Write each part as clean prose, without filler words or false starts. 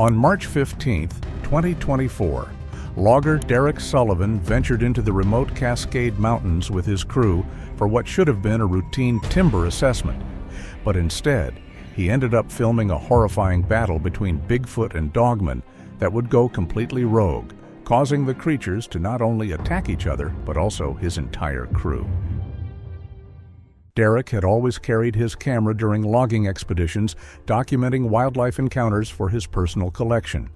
On March 15, 2024, logger Derek Sullivan ventured into the remote Cascade Mountains with his crew for what should have been a routine timber assessment. But instead, he ended up filming a horrifying battle between Bigfoot and Dogman that would go completely rogue, causing the creatures to not only attack each other, but also his entire crew. Derek had always carried his camera during logging expeditions, documenting wildlife encounters for his personal collection.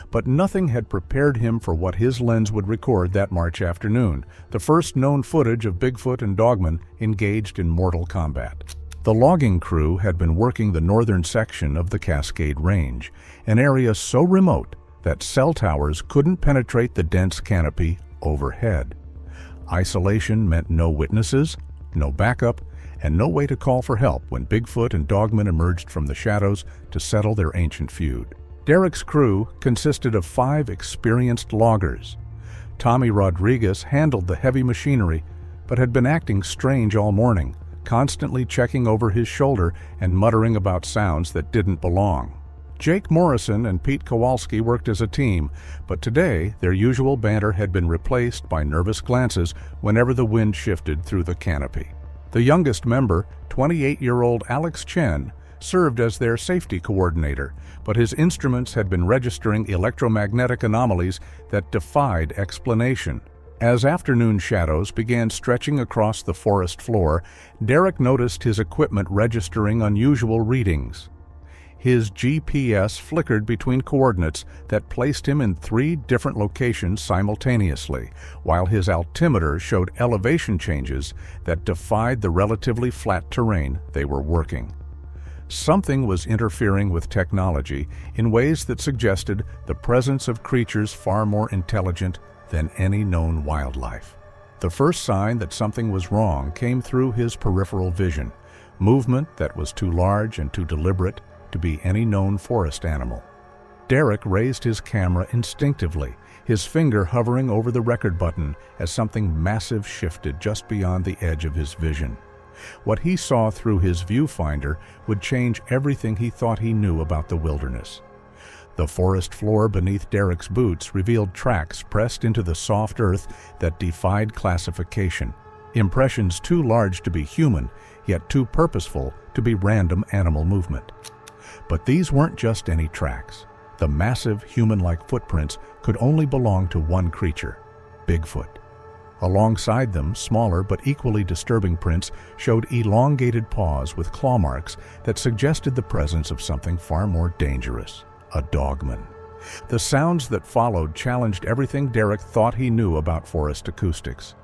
But nothing had prepared him for what his lens would record that March afternoon, the first known footage of Bigfoot and Dogman engaged in mortal combat. The logging crew had been working the northern section of the Cascade Range, an area so remote that cell towers couldn't penetrate the dense canopy overhead. Isolation meant no witnesses, no backup, and no way to call for help when Bigfoot and Dogman emerged from the shadows to settle their ancient feud. Derek's crew consisted of 5 experienced loggers. Tommy Rodriguez handled the heavy machinery, but had been acting strange all morning, constantly checking over his shoulder and muttering about sounds that didn't belong. Jake Morrison and Pete Kowalski worked as a team, but today their usual banter had been replaced by nervous glances whenever the wind shifted through the canopy. The youngest member, 28-year-old Alex Chen, served as their safety coordinator, but his instruments had been registering electromagnetic anomalies that defied explanation. As afternoon shadows began stretching across the forest floor, Derek noticed his equipment registering unusual readings. His GPS flickered between coordinates that placed him in 3 different locations simultaneously, while his altimeter showed elevation changes that defied the relatively flat terrain they were working. Something was interfering with technology in ways that suggested the presence of creatures far more intelligent than any known wildlife. The first sign that something was wrong came through his peripheral vision, movement that was too large and too deliberate to be any known forest animal. Derek raised his camera instinctively, his finger hovering over the record button as something massive shifted just beyond the edge of his vision. What he saw through his viewfinder would change everything he thought he knew about the wilderness. The forest floor beneath Derek's boots revealed tracks pressed into the soft earth that defied classification, impressions too large to be human, yet too purposeful to be random animal movement. But these weren't just any tracks. The massive human-like footprints could only belong to one creature, Bigfoot. Alongside them, smaller but equally disturbing prints showed elongated paws with claw marks that suggested the presence of something far more dangerous, a Dogman. The sounds that followed challenged everything Derek thought he knew about forest acoustics.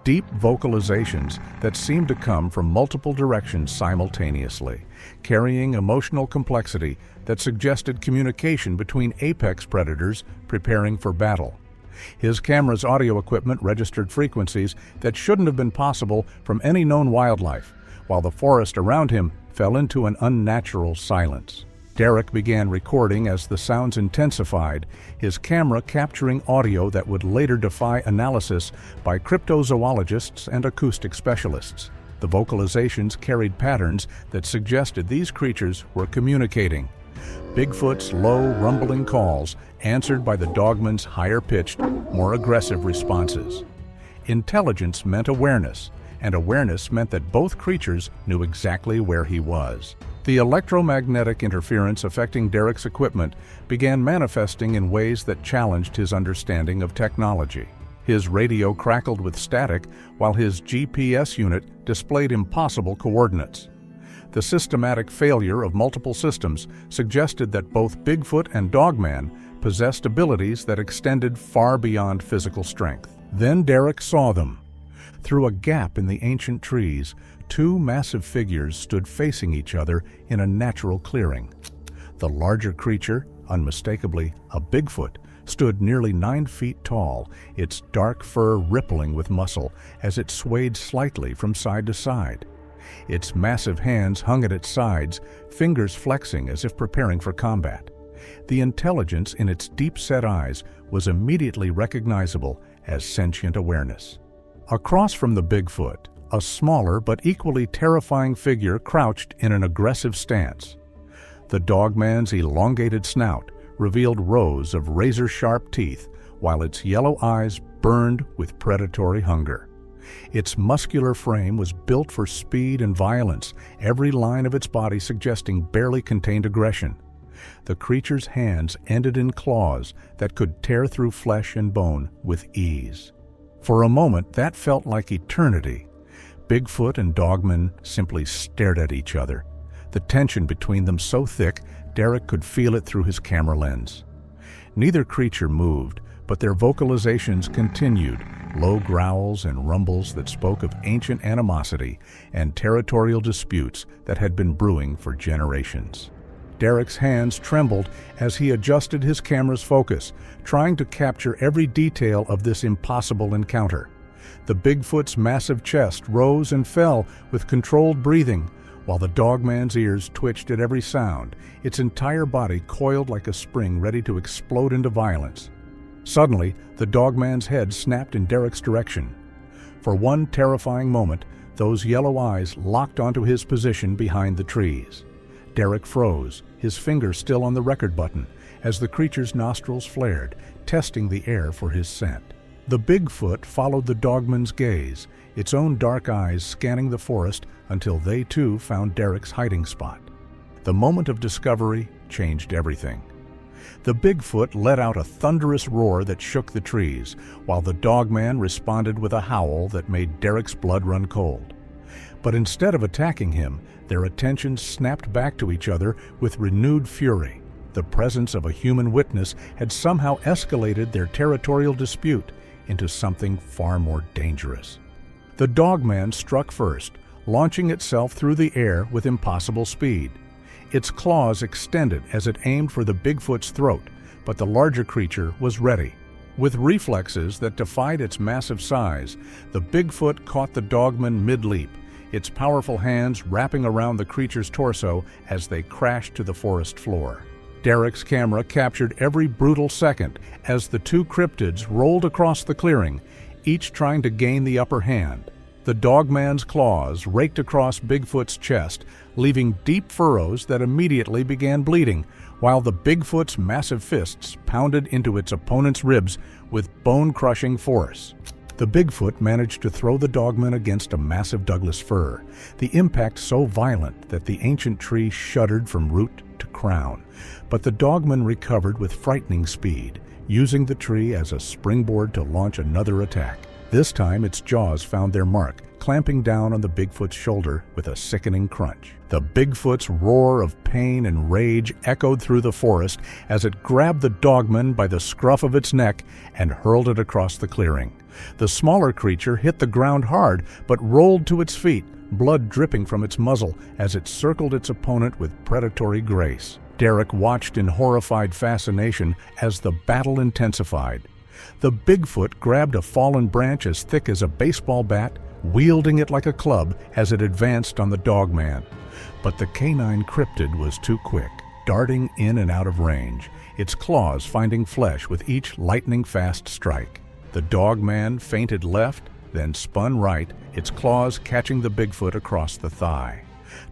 Deep vocalizations that seemed to come from multiple directions simultaneously, carrying emotional complexity that suggested communication between apex predators preparing for battle. His camera's audio equipment registered frequencies that shouldn't have been possible from any known wildlife, while the forest around him fell into an unnatural silence. Derek began recording as the sounds intensified, his camera capturing audio that would later defy analysis by cryptozoologists and acoustic specialists. The vocalizations carried patterns that suggested these creatures were communicating. Bigfoot's low, rumbling calls answered by the Dogman's higher-pitched, more aggressive responses. Intelligence meant awareness, and awareness meant that both creatures knew exactly where he was. The electromagnetic interference affecting Derek's equipment began manifesting in ways that challenged his understanding of technology. His radio crackled with static, while his GPS unit displayed impossible coordinates. The systematic failure of multiple systems suggested that both Bigfoot and Dogman possessed abilities that extended far beyond physical strength. Then Derek saw them. Through a gap in the ancient trees, 2 massive figures stood facing each other in a natural clearing. The larger creature, unmistakably a Bigfoot, stood nearly 9 feet tall, its dark fur rippling with muscle as it swayed slightly from side to side. Its massive hands hung at its sides, fingers flexing as if preparing for combat. The intelligence in its deep-set eyes was immediately recognizable as sentient awareness. Across from the Bigfoot, a smaller but equally terrifying figure crouched in an aggressive stance. The Dogman's elongated snout, revealed rows of razor-sharp teeth, while its yellow eyes burned with predatory hunger. Its muscular frame was built for speed and violence, every line of its body suggesting barely contained aggression. The creature's hands ended in claws that could tear through flesh and bone with ease. For a moment, that felt like eternity. Bigfoot and Dogman simply stared at each other, the tension between them so thick Derek could feel it through his camera lens. Neither creature moved, but their vocalizations continued, low growls and rumbles that spoke of ancient animosity and territorial disputes that had been brewing for generations. Derek's hands trembled as he adjusted his camera's focus, trying to capture every detail of this impossible encounter. The Bigfoot's massive chest rose and fell with controlled breathing, while the Dogman's ears twitched at every sound, its entire body coiled like a spring ready to explode into violence. Suddenly, the Dogman's head snapped in Derek's direction. For one terrifying moment, those yellow eyes locked onto his position behind the trees. Derek froze, his finger still on the record button, as the creature's nostrils flared, testing the air for his scent. The Bigfoot followed the Dogman's gaze, its own dark eyes scanning the forest until they too found Derek's hiding spot. The moment of discovery changed everything. The Bigfoot let out a thunderous roar that shook the trees, while the Dogman responded with a howl that made Derek's blood run cold. But instead of attacking him, their attentions snapped back to each other with renewed fury. The presence of a human witness had somehow escalated their territorial dispute into something far more dangerous. The Dogman struck first, launching itself through the air with impossible speed. Its claws extended as it aimed for the Bigfoot's throat, but the larger creature was ready. With reflexes that defied its massive size, the Bigfoot caught the Dogman mid-leap, its powerful hands wrapping around the creature's torso as they crashed to the forest floor. Derek's camera captured every brutal second as the two cryptids rolled across the clearing, each trying to gain the upper hand. The Dogman's claws raked across Bigfoot's chest, leaving deep furrows that immediately began bleeding, while the Bigfoot's massive fists pounded into its opponent's ribs with bone-crushing force. The Bigfoot managed to throw the Dogman against a massive Douglas fir, the impact so violent that the ancient tree shuddered from root to crown. But the Dogman recovered with frightening speed, using the tree as a springboard to launch another attack. This time its jaws found their mark, clamping down on the Bigfoot's shoulder with a sickening crunch. The Bigfoot's roar of pain and rage echoed through the forest as it grabbed the Dogman by the scruff of its neck and hurled it across the clearing. The smaller creature hit the ground hard but rolled to its feet, blood dripping from its muzzle as it circled its opponent with predatory grace. Derek watched in horrified fascination as the battle intensified. The Bigfoot grabbed a fallen branch as thick as a baseball bat, wielding it like a club as it advanced on the Dogman. But the canine cryptid was too quick, darting in and out of range, its claws finding flesh with each lightning-fast strike. The Dogman feinted left, then spun right, its claws catching the Bigfoot across the thigh.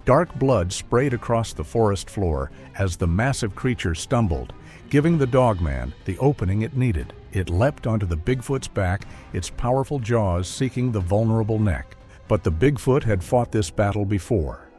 Dark blood sprayed across the forest floor as the massive creature stumbled, giving the Dogman the opening it needed. It leapt onto the Bigfoot's back, its powerful jaws seeking the vulnerable neck. But the Bigfoot had fought this battle before.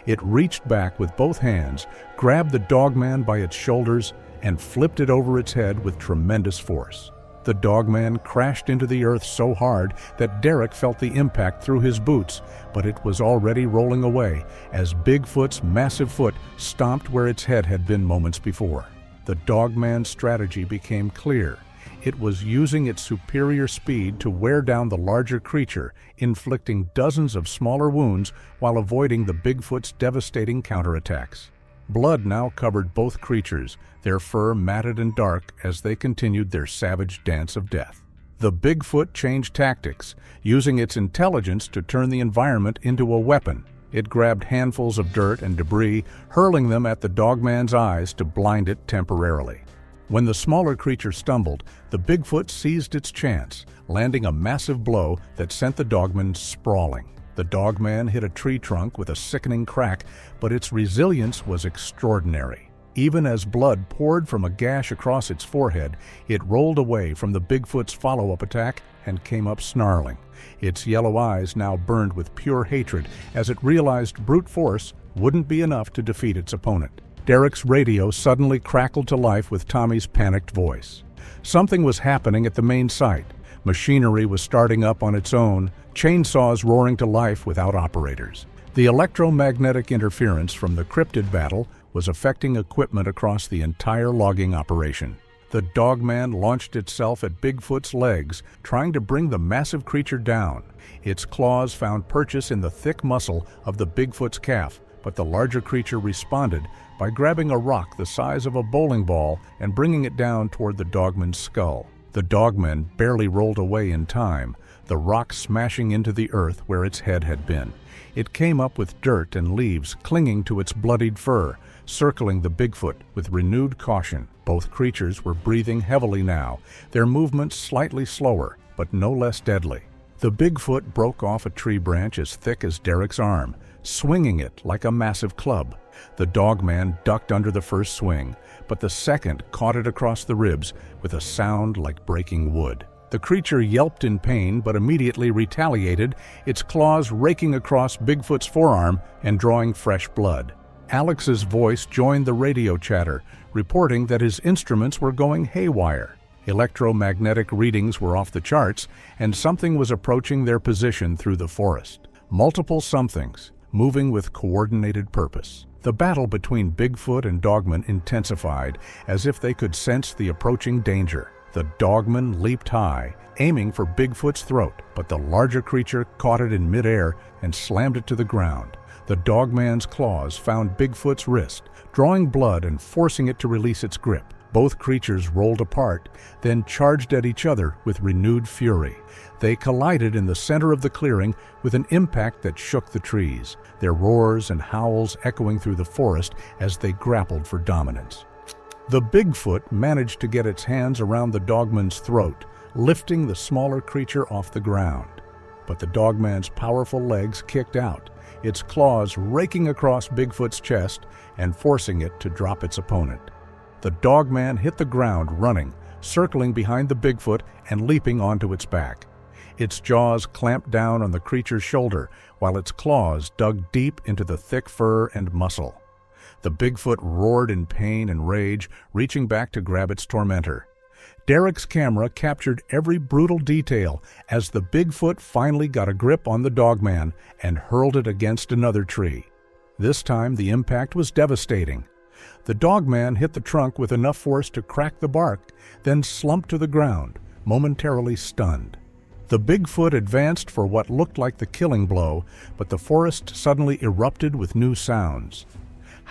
It reached back with both hands, grabbed the Dogman by its shoulders, and flipped it over its head with tremendous force. The Dogman crashed into the earth so hard that Derek felt the impact through his boots, but it was already rolling away as Bigfoot's massive foot stomped where its head had been moments before. The Dogman's strategy became clear. It was using its superior speed to wear down the larger creature, inflicting dozens of smaller wounds while avoiding the Bigfoot's devastating counterattacks. Blood now covered both creatures, their fur matted and dark as they continued their savage dance of death. The Bigfoot changed tactics, using its intelligence to turn the environment into a weapon. It grabbed handfuls of dirt and debris, hurling them at the Dogman's eyes to blind it temporarily. When the smaller creature stumbled, the Bigfoot seized its chance, landing a massive blow that sent the Dogman sprawling. The Dogman hit a tree trunk with a sickening crack, but its resilience was extraordinary. Even as blood poured from a gash across its forehead, it rolled away from the Bigfoot's follow-up attack and came up snarling. Its yellow eyes now burned with pure hatred as it realized brute force wouldn't be enough to defeat its opponent. Derek's radio suddenly crackled to life with Tommy's panicked voice. Something was happening at the main site. Machinery was starting up on its own, chainsaws roaring to life without operators. The electromagnetic interference from the cryptid battle was affecting equipment across the entire logging operation. The Dogman launched itself at Bigfoot's legs, trying to bring the massive creature down. Its claws found purchase in the thick muscle of the Bigfoot's calf, but the larger creature responded by grabbing a rock the size of a bowling ball and bringing it down toward the Dogman's skull. The Dogman barely rolled away in time, the rock smashing into the earth where its head had been. It came up with dirt and leaves clinging to its bloodied fur, circling the Bigfoot with renewed caution. Both creatures were breathing heavily now, their movements slightly slower, but no less deadly. The Bigfoot broke off a tree branch as thick as Derek's arm, swinging it like a massive club. The Dogman ducked under the first swing, but the second caught it across the ribs with a sound like breaking wood. The creature yelped in pain but immediately retaliated, its claws raking across Bigfoot's forearm and drawing fresh blood. Alex's voice joined the radio chatter, reporting that his instruments were going haywire. Electromagnetic readings were off the charts, and something was approaching their position through the forest. Multiple somethings, moving with coordinated purpose. The battle between Bigfoot and Dogman intensified, as if they could sense the approaching danger. The Dogman leaped high, aiming for Bigfoot's throat, but the larger creature caught it in midair and slammed it to the ground. The Dogman's claws found Bigfoot's wrist, drawing blood and forcing it to release its grip. Both creatures rolled apart, then charged at each other with renewed fury. They collided in the center of the clearing with an impact that shook the trees, their roars and howls echoing through the forest as they grappled for dominance. The Bigfoot managed to get its hands around the Dogman's throat, lifting the smaller creature off the ground. But the Dogman's powerful legs kicked out, its claws raking across Bigfoot's chest and forcing it to drop its opponent. The Dogman hit the ground running, circling behind the Bigfoot and leaping onto its back. Its jaws clamped down on the creature's shoulder, while its claws dug deep into the thick fur and muscle. The Bigfoot roared in pain and rage, reaching back to grab its tormentor. Derek's camera captured every brutal detail as the Bigfoot finally got a grip on the Dogman and hurled it against another tree. This time the impact was devastating. The Dogman hit the trunk with enough force to crack the bark, then slumped to the ground, momentarily stunned. The Bigfoot advanced for what looked like the killing blow, but the forest suddenly erupted with new sounds.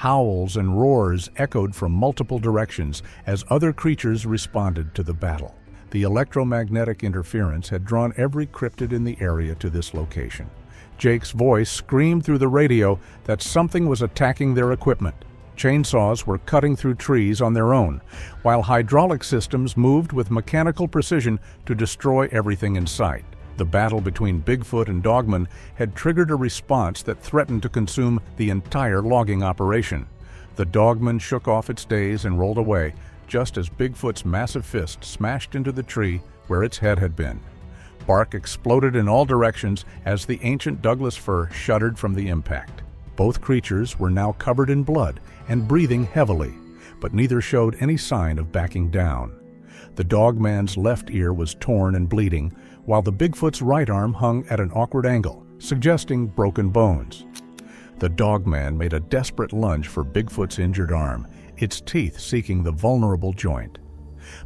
Howls and roars echoed from multiple directions as other creatures responded to the battle. The electromagnetic interference had drawn every cryptid in the area to this location. Jake's voice screamed through the radio that something was attacking their equipment. Chainsaws were cutting through trees on their own, while hydraulic systems moved with mechanical precision to destroy everything in sight. The battle between Bigfoot and Dogman had triggered a response that threatened to consume the entire logging operation. The Dogman shook off its daze and rolled away, just as Bigfoot's massive fist smashed into the tree where its head had been. Bark exploded in all directions as the ancient Douglas fir shuddered from the impact. Both creatures were now covered in blood and breathing heavily, but neither showed any sign of backing down. The Dogman's left ear was torn and bleeding, while the Bigfoot's right arm hung at an awkward angle, suggesting broken bones. The Dogman made a desperate lunge for Bigfoot's injured arm, its teeth seeking the vulnerable joint.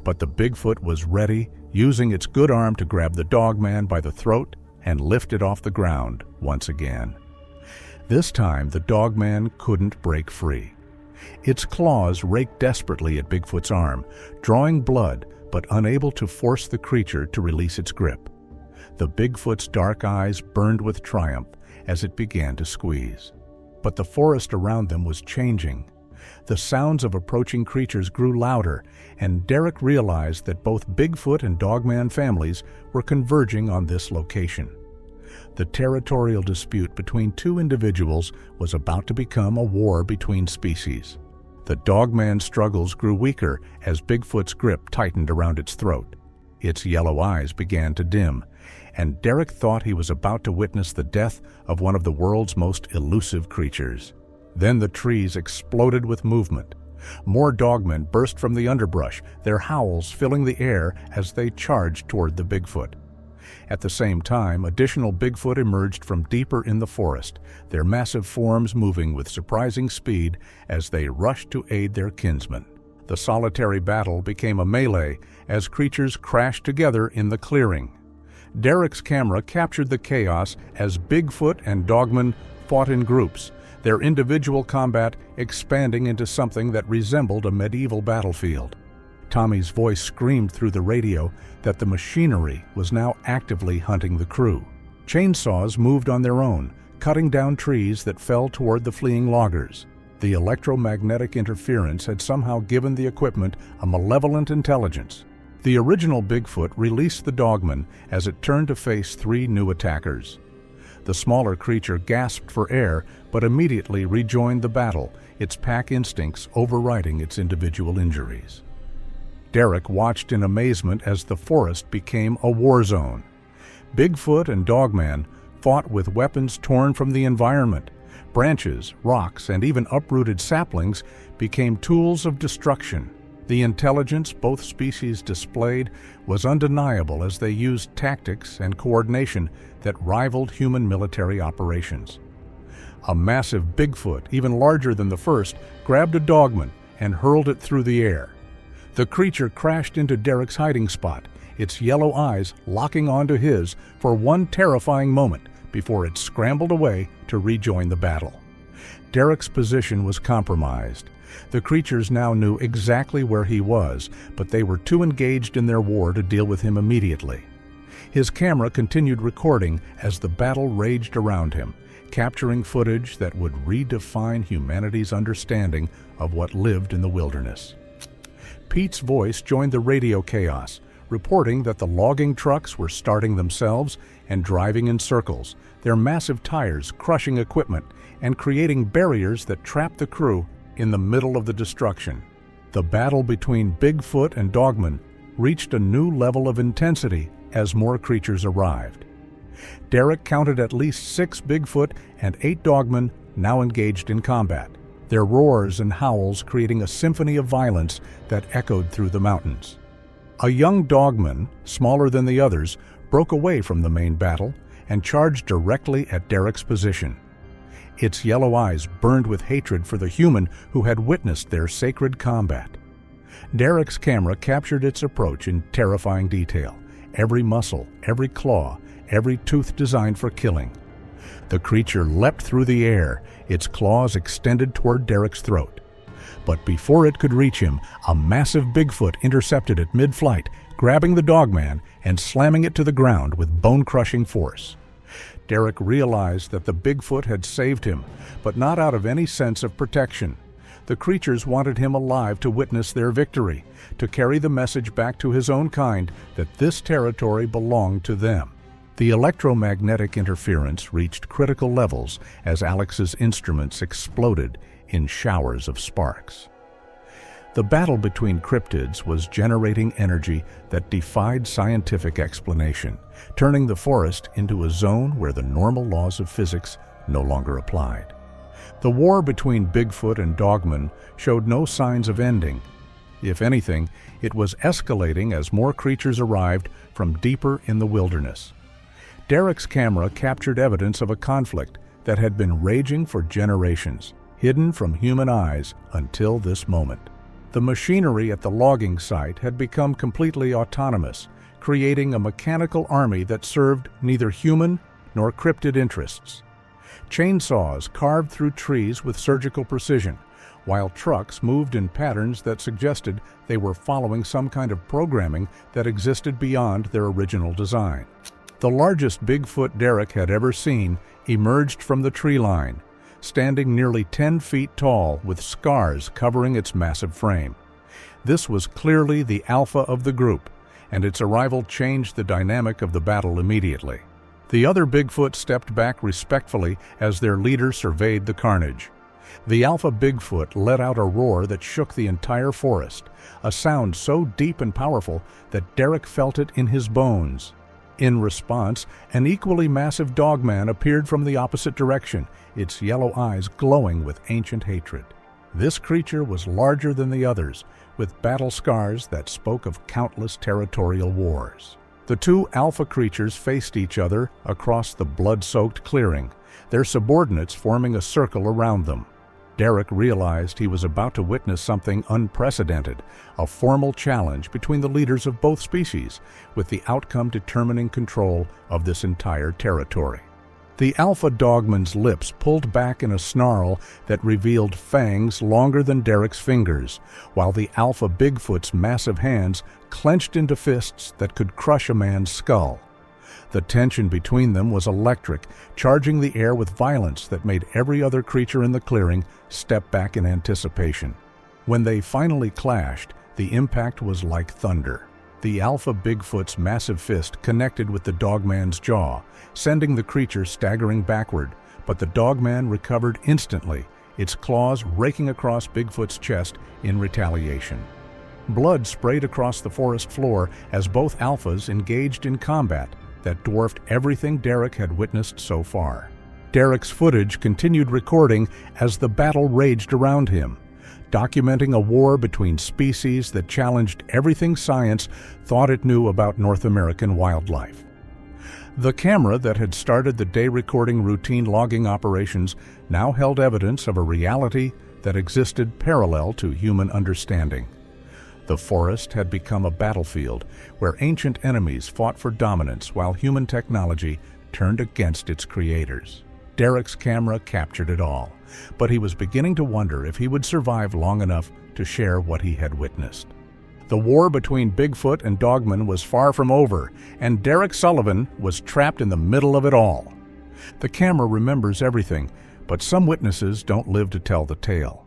But the Bigfoot was ready, using its good arm to grab the Dogman by the throat and lift it off the ground once again. This time, the Dogman couldn't break free. Its claws raked desperately at Bigfoot's arm, drawing blood but unable to force the creature to release its grip. The Bigfoot's dark eyes burned with triumph as it began to squeeze. But the forest around them was changing. The sounds of approaching creatures grew louder, and Derek realized that both Bigfoot and Dogman families were converging on this location. The territorial dispute between two individuals was about to become a war between species. The Dogman's struggles grew weaker as Bigfoot's grip tightened around its throat. Its yellow eyes began to dim, and Derek thought he was about to witness the death of one of the world's most elusive creatures. Then the trees exploded with movement. More dogmen burst from the underbrush, their howls filling the air as they charged toward the Bigfoot. At the same time, additional Bigfoot emerged from deeper in the forest, their massive forms moving with surprising speed as they rushed to aid their kinsmen. The solitary battle became a melee as creatures crashed together in the clearing. Derek's camera captured the chaos as Bigfoot and Dogman fought in groups, their individual combat expanding into something that resembled a medieval battlefield. Tommy's voice screamed through the radio that the machinery was now actively hunting the crew. Chainsaws moved on their own, cutting down trees that fell toward the fleeing loggers. The electromagnetic interference had somehow given the equipment a malevolent intelligence. The original Bigfoot released the Dogman as it turned to face 3 new attackers. The smaller creature gasped for air, but immediately rejoined the battle, its pack instincts overriding its individual injuries. Derek watched in amazement as the forest became a war zone. Bigfoot and Dogman fought with weapons torn from the environment. Branches, rocks, and even uprooted saplings became tools of destruction. The intelligence both species displayed was undeniable as they used tactics and coordination that rivaled human military operations. A massive Bigfoot, even larger than the first, grabbed a Dogman and hurled it through the air. The creature crashed into Derek's hiding spot, its yellow eyes locking onto his for one terrifying moment before it scrambled away to rejoin the battle. Derek's position was compromised. The creatures now knew exactly where he was, but they were too engaged in their war to deal with him immediately. His camera continued recording as the battle raged around him, capturing footage that would redefine humanity's understanding of what lived in the wilderness. Pete's voice joined the radio chaos, reporting that the logging trucks were starting themselves and driving in circles, their massive tires crushing equipment and creating barriers that trapped the crew in the middle of the destruction. The battle between Bigfoot and Dogman reached a new level of intensity as more creatures arrived. Derek counted at least 6 Bigfoot and 8 Dogman now engaged in combat, their roars and howls creating a symphony of violence that echoed through the mountains. A young Dogman, smaller than the others, broke away from the main battle and charged directly at Derek's position. Its yellow eyes burned with hatred for the human who had witnessed their sacred combat. Derek's camera captured its approach in terrifying detail, every muscle, every claw, every tooth designed for killing. The creature leapt through the air, its claws extended toward Derek's throat. But before it could reach him, a massive Bigfoot intercepted it mid-flight, grabbing the Dogman and slamming it to the ground with bone-crushing force. Derek realized that the Bigfoot had saved him, but not out of any sense of protection. The creatures wanted him alive to witness their victory, to carry the message back to his own kind that this territory belonged to them. The electromagnetic interference reached critical levels as Alex's instruments exploded in showers of sparks. The battle between cryptids was generating energy that defied scientific explanation, turning the forest into a zone where the normal laws of physics no longer applied. The war between Bigfoot and Dogman showed no signs of ending. If anything, it was escalating as more creatures arrived from deeper in the wilderness. Derek's camera captured evidence of a conflict that had been raging for generations, hidden from human eyes until this moment. The machinery at the logging site had become completely autonomous, creating a mechanical army that served neither human nor cryptid interests. Chainsaws carved through trees with surgical precision, while trucks moved in patterns that suggested they were following some kind of programming that existed beyond their original design. The largest Bigfoot Derek had ever seen emerged from the tree line, standing nearly 10 feet tall with scars covering its massive frame. This was clearly the alpha of the group, and its arrival changed the dynamic of the battle immediately. The other Bigfoot stepped back respectfully as their leader surveyed the carnage. The alpha Bigfoot let out a roar that shook the entire forest, a sound so deep and powerful that Derek felt it in his bones. In response, an equally massive Dogman appeared from the opposite direction, its yellow eyes glowing with ancient hatred. This creature was larger than the others, with battle scars that spoke of countless territorial wars. The two alpha creatures faced each other across the blood-soaked clearing, their subordinates forming a circle around them. Derek realized he was about to witness something unprecedented, a formal challenge between the leaders of both species, with the outcome determining control of this entire territory. The alpha Dogman's lips pulled back in a snarl that revealed fangs longer than Derek's fingers, while the alpha Bigfoot's massive hands clenched into fists that could crush a man's skull. The tension between them was electric, charging the air with violence that made every other creature in the clearing step back in anticipation. When they finally clashed, the impact was like thunder. The alpha Bigfoot's massive fist connected with the Dogman's jaw, sending the creature staggering backward, but the Dogman recovered instantly, its claws raking across Bigfoot's chest in retaliation. Blood sprayed across the forest floor as both alphas engaged in combat that dwarfed everything Derek had witnessed so far. Derek's footage continued recording as the battle raged around him, documenting a war between species that challenged everything science thought it knew about North American wildlife. The camera that had started the day recording routine logging operations now held evidence of a reality that existed parallel to human understanding. The forest had become a battlefield where ancient enemies fought for dominance while human technology turned against its creators. Derek's camera captured it all, but he was beginning to wonder if he would survive long enough to share what he had witnessed. The war between Bigfoot and Dogman was far from over, and Derek Sullivan was trapped in the middle of it all. The camera remembers everything, but some witnesses don't live to tell the tale.